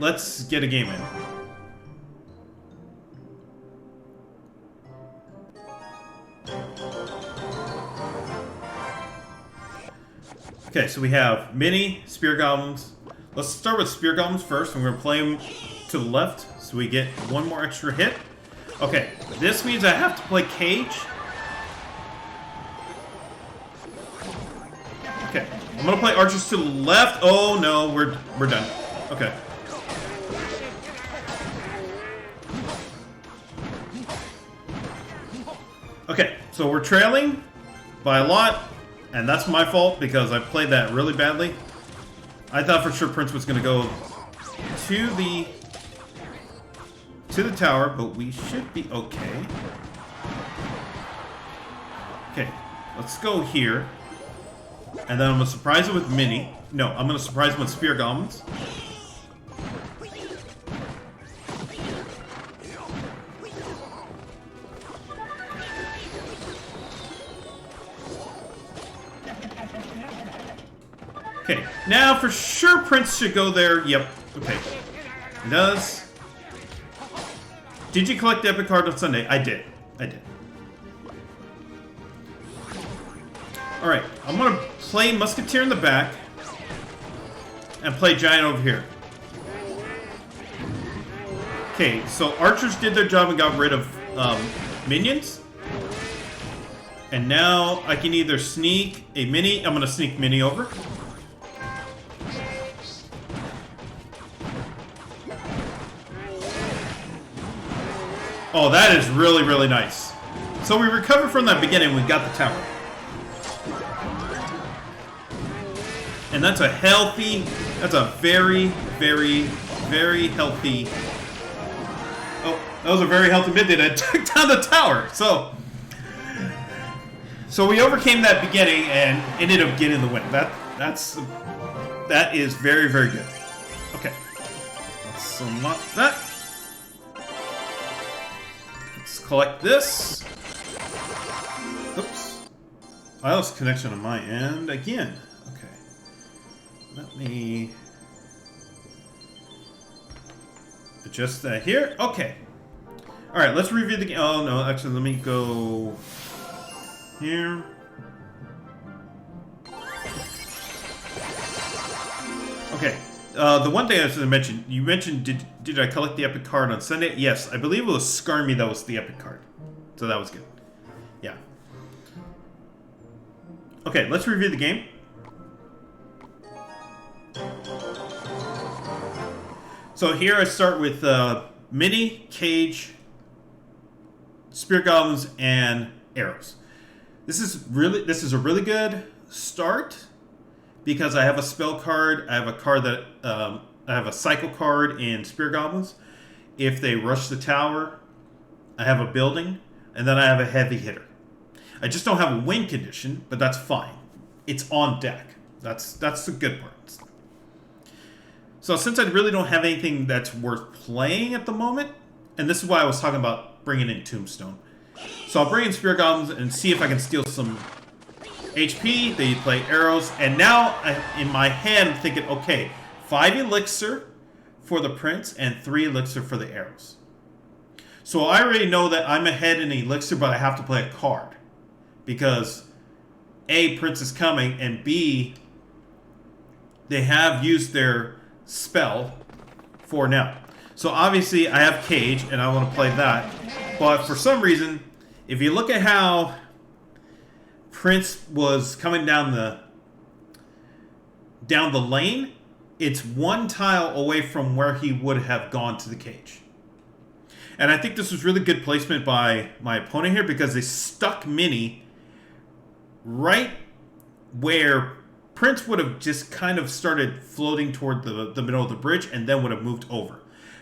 let's get a game in. Okay, so we have mini spear goblins. Let's start with spear goblins first. I'm going to play them to the left so we get one more extra hit. Okay, this means I have to play cage. Okay, I'm going to play archers to the left. Oh no, we're done. Okay. Okay, so we're trailing by a lot. And that's my fault because I played that really badly. I thought for sure Prince was going to go to the tower, but we should be okay. Okay, let's go here. And then I'm going to surprise it with mini. No, I'm going to surprise him with spear goblins. Okay, now for sure Prince should go there. Yep, okay. He does. Did you collect the epic card on Sunday? I did. I did. Alright, I'm gonna play Musketeer in the back and play Giant over here. Okay, so archers did their job and got rid of minions. And now I can either sneak a mini. I'm gonna sneak mini over. Oh, that is really, really nice. So we recovered from that beginning. We got the tower. And that's a healthy... That's a very, very, very healthy... Oh, that was a very healthy mid that took down the tower. So we overcame that beginning and ended up getting the win. That is very, very good. Okay. Let's unlock that. Collect this. Oops. I lost connection on my end again. Okay. Let me adjust that here. Okay. Alright, let's review the game. Oh, no. Actually, let me go here. Okay. The one thing I was going to mention, you mentioned, did I collect the epic card on Sunday? Yes, I believe it was Skarmy that was the epic card. So that was good. Yeah. Okay, let's review the game. So here I start with mini, cage, spear goblins, and arrows. This is a really good start. Because I have a spell card, I have a card that I have a cycle card in Spear Goblins. If they rush the tower, I have a building, and then I have a heavy hitter. I just don't have a win condition, but that's fine. It's on deck. That's the good part. So since I really don't have anything that's worth playing at the moment, and this is why I was talking about bringing in Tombstone. So I'll bring in Spear Goblins and see if I can steal some HP, they play arrows, and now in my head I'm thinking, okay, 5 elixir for the prince and 3 elixir for the arrows. So I already know that I'm ahead in elixir, but I have to play a card. Because A, prince is coming, and B, they have used their spell for now. So obviously I have cage, and I want to play that. But for some reason, if you look at how Prince was coming down the lane, it's one tile away from where he would have gone to the cage. And I think this was really good placement by my opponent here because they stuck mini right where Prince would have just kind of started floating toward the middle of the bridge and then would have moved over.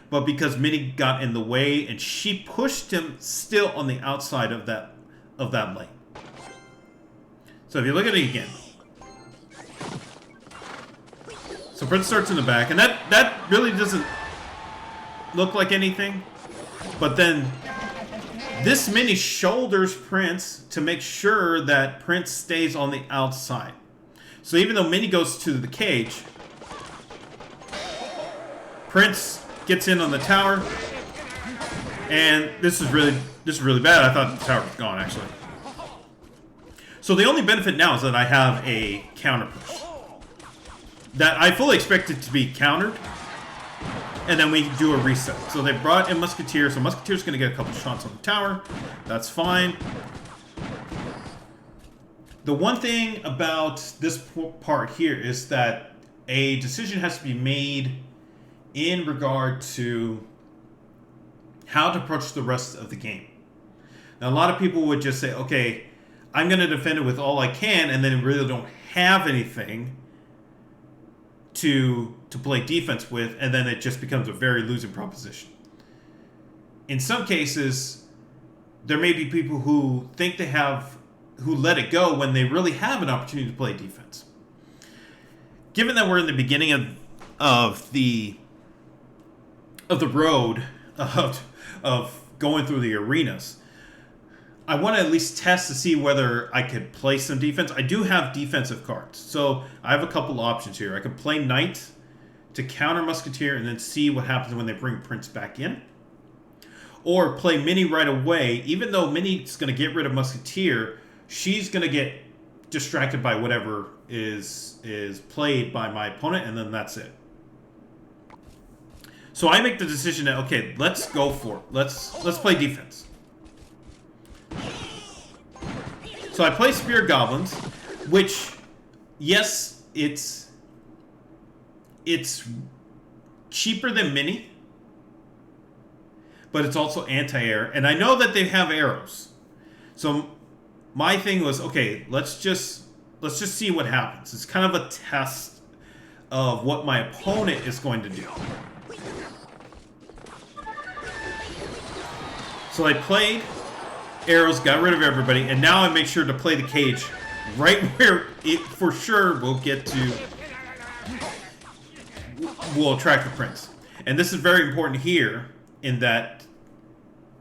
But because mini got in the way and she pushed him still on the outside of that lane. So if you look at it again. So Prince starts in the back, and that really doesn't look like anything. But then this mini shoulders Prince to make sure that Prince stays on the outside. So even though mini goes to the cage, Prince gets in on the tower, and this is really bad. I thought the tower was gone actually. So the only benefit now is that I have a counter push that I fully expect it to be countered, and then we do a reset. So they brought in Musketeer, so Musketeer's going to get a couple shots on the tower. That's fine. The one thing about this part here is that a decision has to be made in regard to how to approach the rest of the game. Now, a lot of people would just say, okay, I'm going to defend it with all I can, and then really don't have anything to play defense with, and then it just becomes a very losing proposition. In some cases, there may be people who think they have, who let it go when they really have an opportunity to play defense. Given that we're in the beginning of the road of going through the arenas, I want to at least test to see whether I could play some defense. I do have defensive cards, so I have a couple options here. I could play Knight to counter Musketeer and then see what happens when they bring Prince back in. Or play Minnie right away. Even though Minnie's going to get rid of Musketeer, she's going to get distracted by whatever is played by my opponent, and then that's it. So I make the decision that, okay, let's go for it. Let's play defense. So I play Spear Goblins, which, yes, it's cheaper than Mini, but it's also anti-air, and I know that they have arrows. So my thing was, okay, let's just see what happens. It's kind of a test of what my opponent is going to do. So I played arrows, got rid of everybody, and now I make sure to play the cage right where it for sure will attract the Prince. And this is very important here in that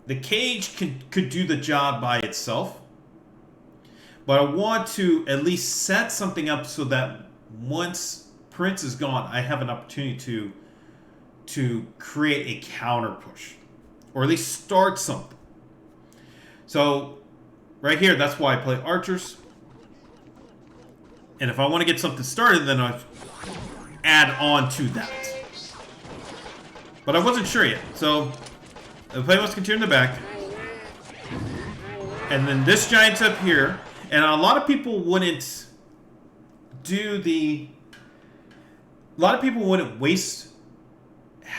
the cage could do the job by itself, but I want to at least set something up so that once Prince is gone, I have an opportunity to create a counter push, or at least start something. So, right here, that's why I play archers. And if I want to get something started, then I add on to that. But I wasn't sure yet. So, I play Musketeer in the back. And then this giant's up here. And a lot of people wouldn't waste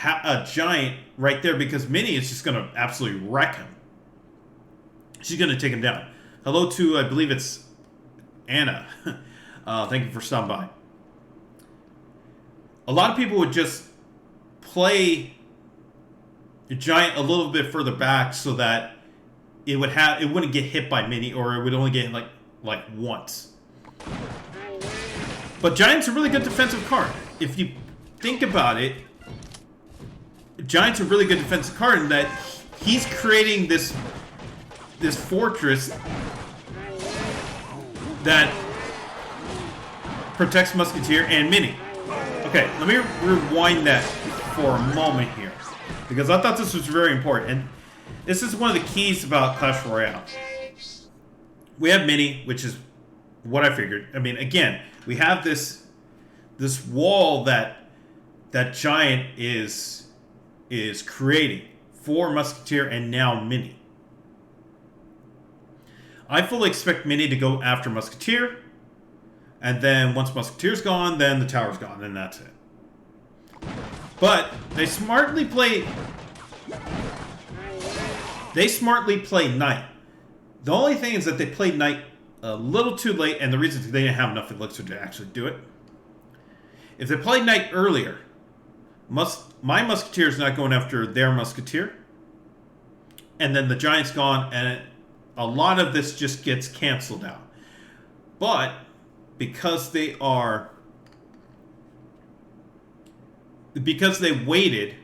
a giant right there because Minnie is just going to absolutely wreck him. She's going to take him down. Hello to, I believe it's Anna. Thank you for stopping by. A lot of people would just play the giant a little bit further back so that it wouldn't get hit by Minnie, or it would only get like once. But Giant's a really good defensive card. If you think about it, Giant's a really good defensive card in that he's creating this fortress that protects Musketeer and Minnie. Okay, let me rewind that for a moment here, because I thought this was very important. And this is one of the keys about Clash Royale. We have Minnie, which is what I figured. I mean, again, we have this wall that Giant is creating for Musketeer and now Minnie. I fully expect Minnie to go after Musketeer, and then once Musketeer's gone, then the tower's gone, and that's it. But they smartly play Knight. The only thing is that they played Knight a little too late, and the reason is they didn't have enough elixir to actually do it. If they played Knight earlier, my Musketeer is not going after their Musketeer, and then the Giant's gone, and a lot of this just gets canceled out. But because they waited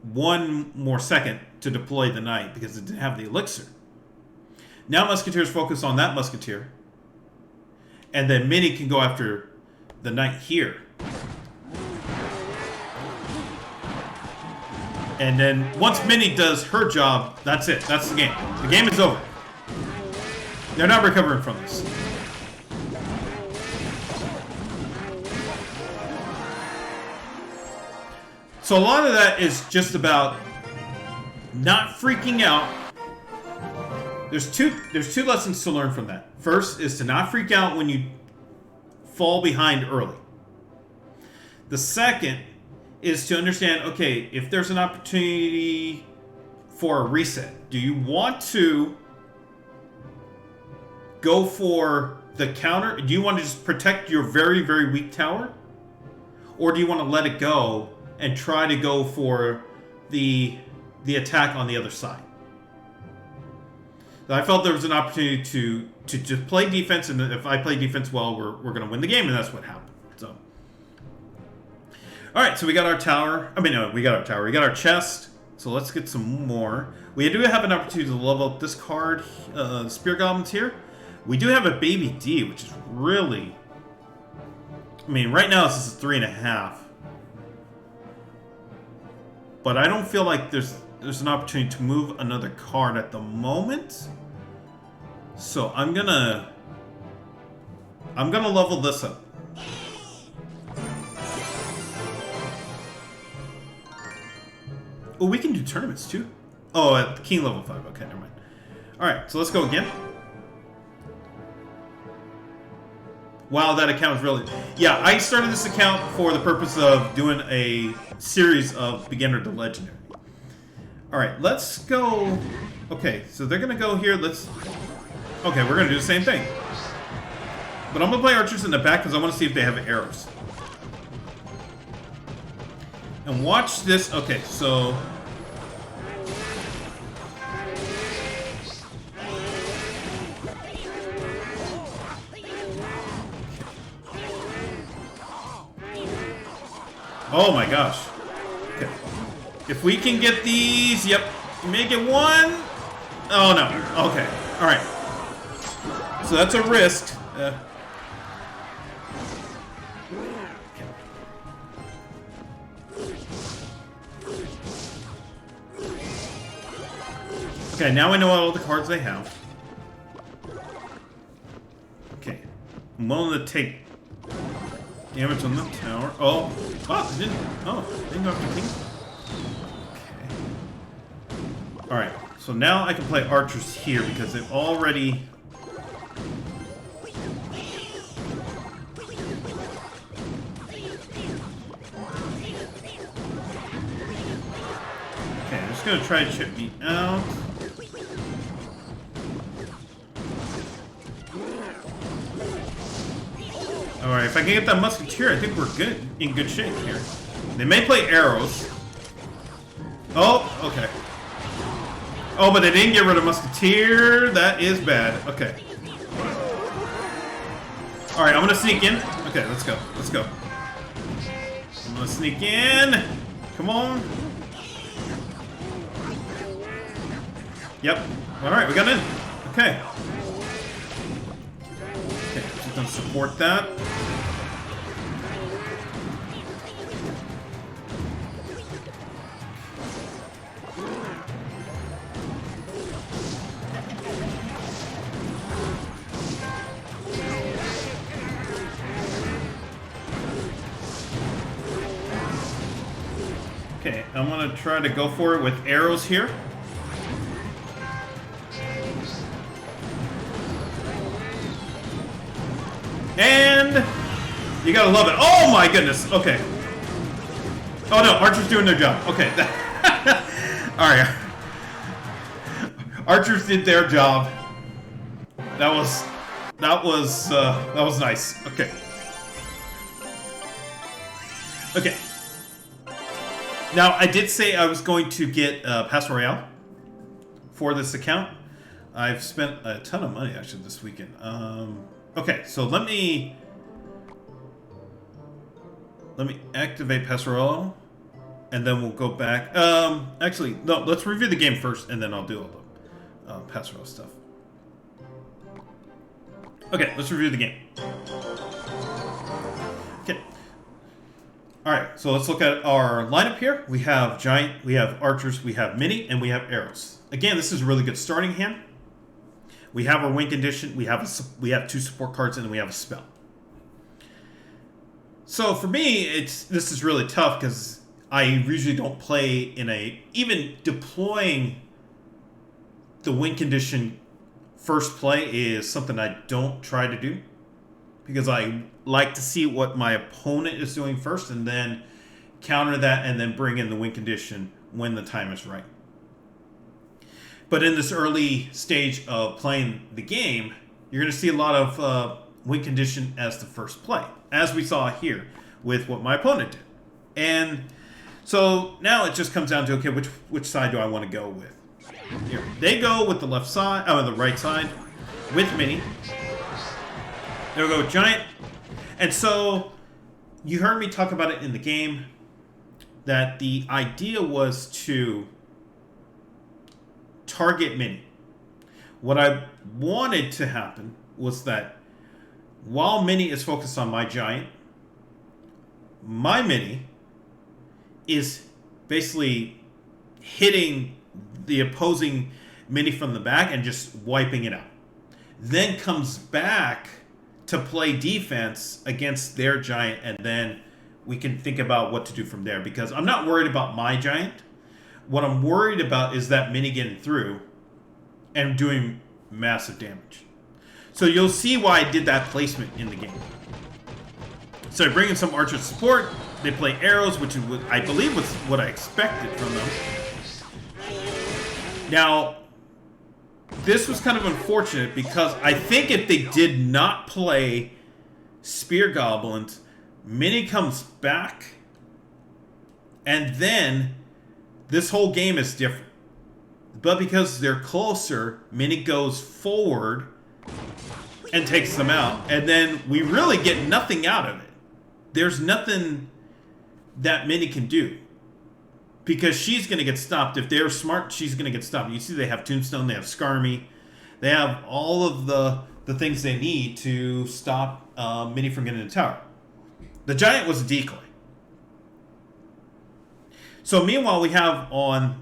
one more second to deploy the Knight because it didn't have the elixir, now Musketeers focus on that Musketeer, and then Minnie can go after the Knight here. And then once Minnie does her job, that's it. That's the game. The game is over. They're not recovering from this. So a lot of that is just about not freaking out. There's two lessons to learn from that. First is to not freak out when you fall behind early. The second is to understand, okay, if there's an opportunity for a reset, do you want to go for the counter? Do you want to just protect your very, very weak tower? Or do you want to let it go and try to go for the attack on the other side? So I felt there was an opportunity to just play defense, and if I play defense well, we're going to win the game, and that's what happened. So, all right, so we got our tower. I mean, no, we got our tower. We got our chest. So let's get some more. We do have an opportunity to level up this card, Spear Goblins here. We do have a Baby D, which is really... I mean, right now this is 3.5. But I don't feel like there's an opportunity to move another card at the moment. So I'm gonna level this up. Oh, we can do tournaments too. Oh, at King level 5. Okay, never mind. Alright, so let's go again. Wow, that account is really... Yeah, I started this account for the purpose of doing a series of beginner to legendary. Alright, let's go... Okay, so they're going to go here. Let's... Okay, we're going to do the same thing. But I'm going to play archers in the back because I want to see if they have arrows. And watch this. Okay, so... Oh my gosh. Okay. If we can get these, yep. Make it one. Oh no. Okay. Alright. So that's a risk. Okay, now I know all the cards they have. Okay. I'm willing to take damage on the tower. Oh, it didn't. Oh, didn't go after king. Okay. All right. So now I can play archers here because they've already. Okay, I'm just gonna try to chip me out. Alright, if I can get that musketeer, I think we're good, in good shape here. They may play arrows. Oh, okay. Oh, but they didn't get rid of musketeer. That is bad. Okay. Alright, I'm gonna sneak in. Okay, let's go. Let's go. I'm gonna sneak in. Come on. Yep. Alright, we got in. Okay. Okay, just gonna support that. Okay, I'm gonna try to go for it with arrows here. And you gotta love it. Oh my goodness. Okay. Oh no, archers doing their job. Okay. All right. Archers did their job. That was nice. Okay. Okay. Now I did say I was going to get Pass Royale for this account. I've spent a ton of money actually this weekend. Okay, so let me activate Pass Royale, and then we'll go back. Actually, no, let's review the game first, and then I'll do all the Pass Royale stuff. Okay, let's review the game. Okay. All right, so let's look at our lineup here. We have Giant, we have Archers, we have Mini, and we have Arrows. Again, this is a really good starting hand. We have our win condition, we have 2 support cards, and then we have a spell. So for me, this is really tough because I usually don't play in even deploying the win condition first play is something I don't try to do, because I like to see what my opponent is doing first and then counter that and then bring in the win condition when the time is right. But in this early stage of playing the game, you're going to see a lot of win condition as the first play, as we saw here with what my opponent did. And so now it just comes down to, okay, which side do I want to go with? Here. They go with the left side, the right side with Mini. They'll go with Giant. And so you heard me talk about it in the game that the idea was to target Mini. What I wanted to happen was that while Mini is focused on my Giant, my Mini is basically hitting the opposing Mini from the back and just wiping it out. Then comes back to play defense against their Giant, and then we can think about what to do from there, because I'm not worried about my Giant. What I'm worried about is that Mini getting through and doing massive damage. So you'll see why I did that placement in the game. So I bring in some Archer support. They play Arrows, which is what I believe was what I expected from them. Now, this was kind of unfortunate because I think if they did not play Spear Goblins, Mini comes back, and then this whole game is different. But because they're closer, Mini goes forward and takes them out, and then we really get nothing out of it. There's nothing that Mini can do, because she's going to get stopped. If they're smart, she's going to get stopped. You see they have Tombstone, they have Skarmy. They have all of the things they need to stop Mini from getting to the tower. The Giant was a decoy. So meanwhile, we have on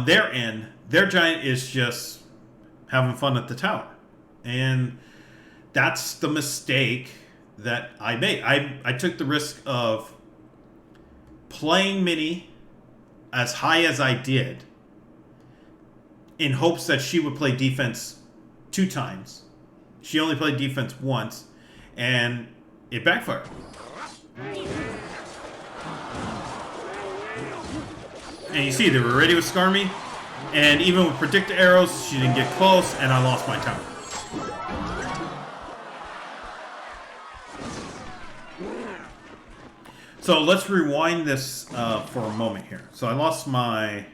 their end, their Giant is just having fun at the tower. And that's the mistake that I made. I took the risk of playing Mini as high as I did in hopes that she would play defense 2 times. She only played defense once, and it backfired. And you see, they were ready with Skarmy, and even with Predict Arrows, she didn't get close, and I lost my tower. So let's rewind this for a moment here. So I lost my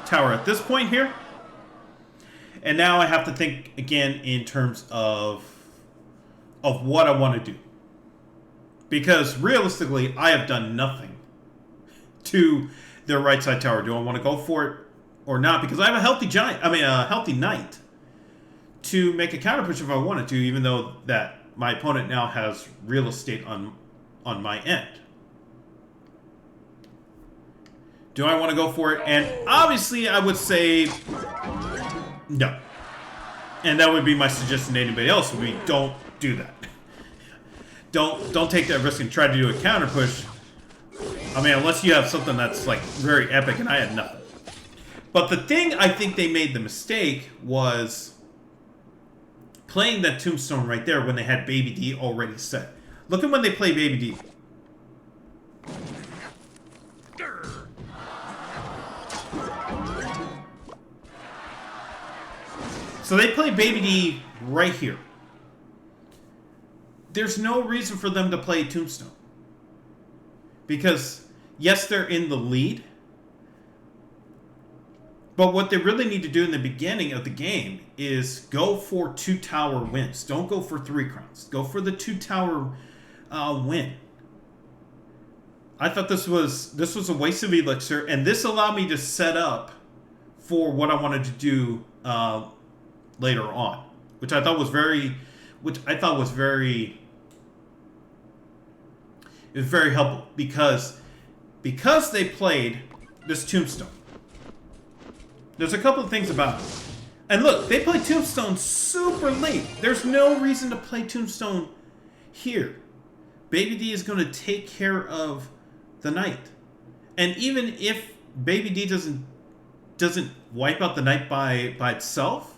tower at this point here. And now I have to think again in terms of what I want to do. Because realistically, I have done nothing to their right side tower. Do I want to go for it or not? Because I have a healthy a healthy knight to make a counter push if I wanted to, even though that my opponent now has real estate on my end. Do I want to go for it? And obviously, I would say no. And that would be my suggestion to anybody else. Would be, don't do that. Don't take that risk and try to do a counter push. I mean, unless you have something that's like very epic, and I had nothing. But the thing I think they made the mistake was playing that Tombstone right there when they had Baby D already set. Look at when they play Baby D. So they play Baby D right here. There's no reason for them to play Tombstone. Because, yes, they're in the lead. But what they really need to do in the beginning of the game is go for 2 tower wins. Don't go for 3 crowns. Go for the 2 tower win. I thought this was a waste of elixir, and this allowed me to set up for what I wanted to do later on, which I thought was very It was very helpful because they played this Tombstone. There's a couple of things about it. And look, they play Tombstone super late. There's no reason to play Tombstone here. Baby D is going to take care of the knight. And even if Baby D doesn't wipe out the knight by itself,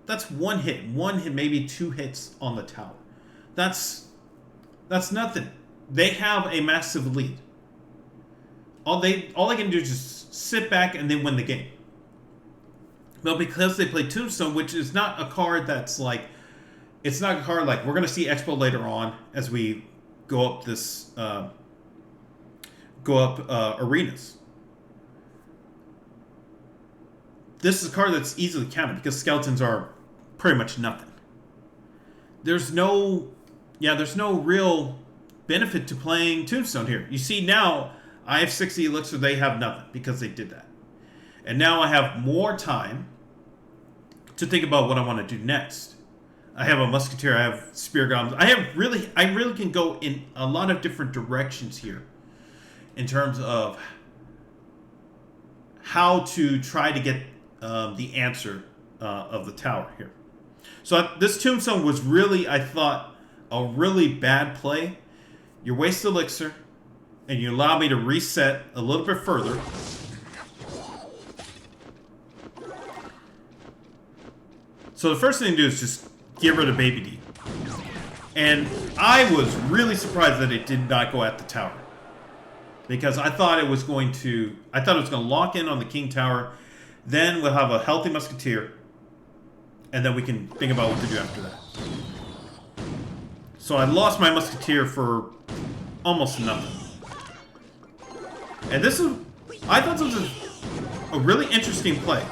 that's one hit, maybe 2 hits on the tower. That's nothing. They have a massive lead. All they can do is just sit back and then win the game. But because they play Tombstone, which is not a card that's like, it's not a card like we're going to see Expo later on as we go up this, arenas. This is a card that's easily counted because skeletons are pretty much nothing. There's no real benefit to playing Tombstone here. You see now, I have 60 elixir, they have nothing because they did that. And now I have more time to think about what I want to do next. I have a musketeer, I have spear goblins. I really can go in a lot of different directions here in terms of how to try to get the answer of the tower here. So this Tombstone was really, I thought, a really bad play. You waste elixir, and you allow me to reset a little bit further. So the first thing to do is just get rid of Baby D. And I was really surprised that it did not go at the tower. Because I thought it was going to lock in on the King Tower. Then we'll have a healthy musketeer. And then we can think about what to do after that. So I lost my musketeer for almost nothing. And I thought this was a really interesting play.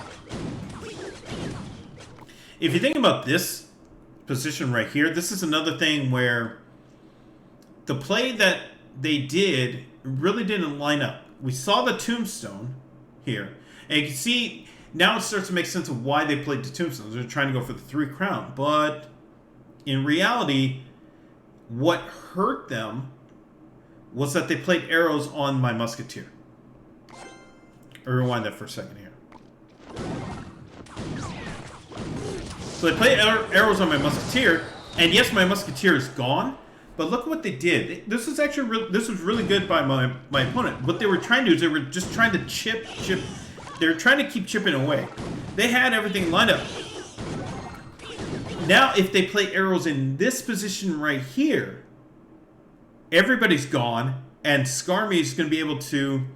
If you think about this position right here, this is another thing where the play that they did really didn't line up. We saw the Tombstone here, and you can see now it starts to make sense of why they played the Tombstone. They're trying to go for the 3 crown, but in reality, what hurt them was that they played arrows on my musketeer. I'll rewind that for a second here. So they played arrows on my musketeer, and yes, my musketeer is gone. But look what they did. This was actually this was really good by my opponent. What they were trying to do is they were just trying to chip. They were trying to keep chipping away. They had everything lined up. Now, if they play arrows in this position right here, everybody's gone, and Skarmy is going to be able to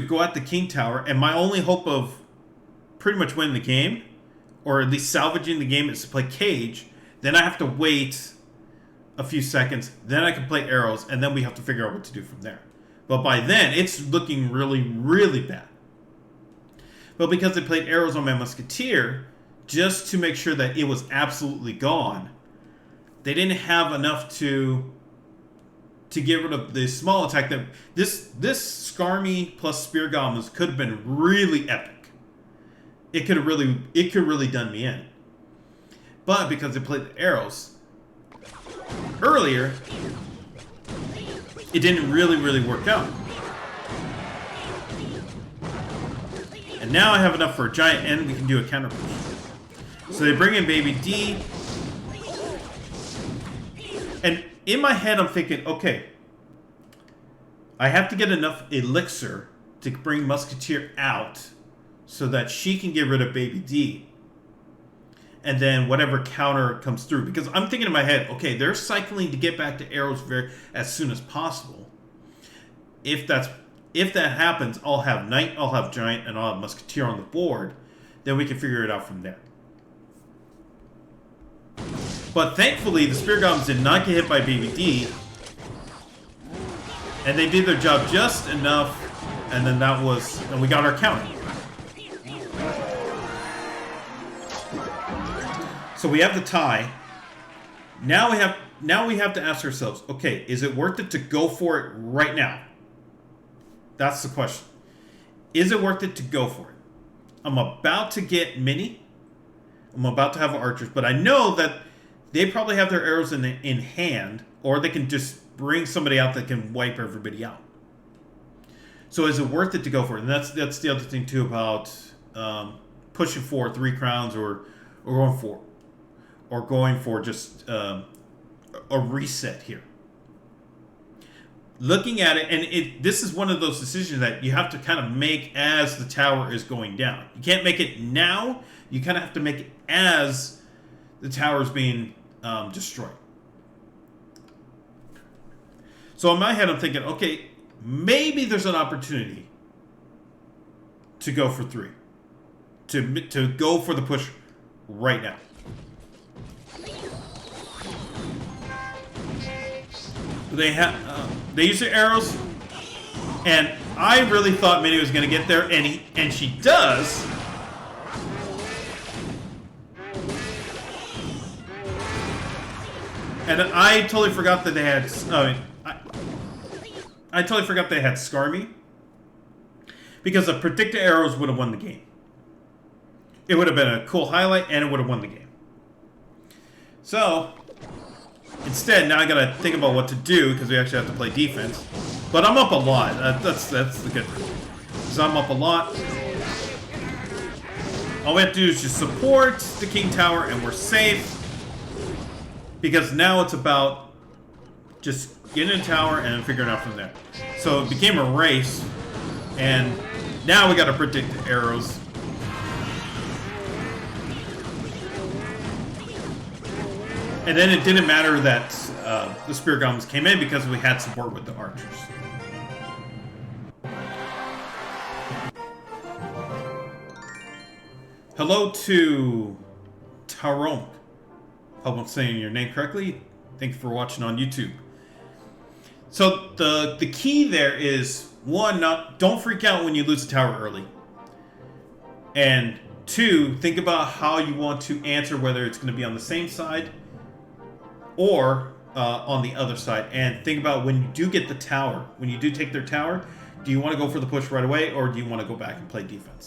go at the King Tower. And my only hope of pretty much winning the game, or at least salvaging the game, is to play Cage. Then I have to wait a few seconds. Then I can play arrows, and then we have to figure out what to do from there. But by then, it's looking really, really bad. But because they played arrows on my musketeer, just to make sure that it was absolutely gone, they didn't have enough to get rid of the small attack. That this Skarmy plus Spear Goblins could have been really epic. It could really done me in. But because they played the arrows earlier, it didn't really work out. And now I have enough for a giant, and we can do a counter push. So they bring in Baby D. And in my head, I'm thinking, okay, I have to get enough elixir to bring Musketeer out so that she can get rid of Baby D. And then whatever counter comes through. Because I'm thinking in my head, okay, they're cycling to get back to arrows as soon as possible. If that happens, I'll have Knight, I'll have Giant, and I'll have Musketeer on the board. Then we can figure it out from there. But thankfully, the Spear Goblins did not get hit by Baby D. And they did their job just enough. And then and we got our counter. So we have the tie. Now we have to ask ourselves, okay, is it worth it to go for it right now? That's the question. Is it worth it to go for it? I'm about to get Mini. I'm about to have archers, but I know that they probably have their arrows in hand, or they can just bring somebody out that can wipe everybody out. So is it worth it to go for it? And that's the other thing too about pushing for 3 crowns or going for just a reset here. Looking at it, and this is one of those decisions that you have to kind of make as the tower is going down. You can't make it now. You kind of have to make it as the tower is being destroyed. So in my head, I'm thinking, okay, maybe there's an opportunity to go for 3, to go for the push right now. They use their arrows, and I really thought Minnie was going to get there, and she does. And I totally forgot that they had. I totally forgot they had Scar Me, because the predicted arrows would have won the game. It would have been a cool highlight, and it would have won the game. So instead, now I gotta think about what to do, because we actually have to play defense. But I'm up a lot. That's the good thing. Because I'm up a lot. All we have to do is just support the King Tower, and we're safe. Because now it's about just getting a tower and figuring out from there. So it became a race, and now we gotta predict the arrows. And then it didn't matter that the Spirit Goblins came in, because we had support with the archers. Hello to Tyrone. Hope I'm saying your name correctly. Thank you for watching on YouTube. So the key there is, 1, don't freak out when you lose a tower early. And 2, think about how you want to answer, whether it's going to be on the same side or on the other side. And think about when you do get the tower, when you do take their tower, do you want to go for the push right away, or do you want to go back and play defense?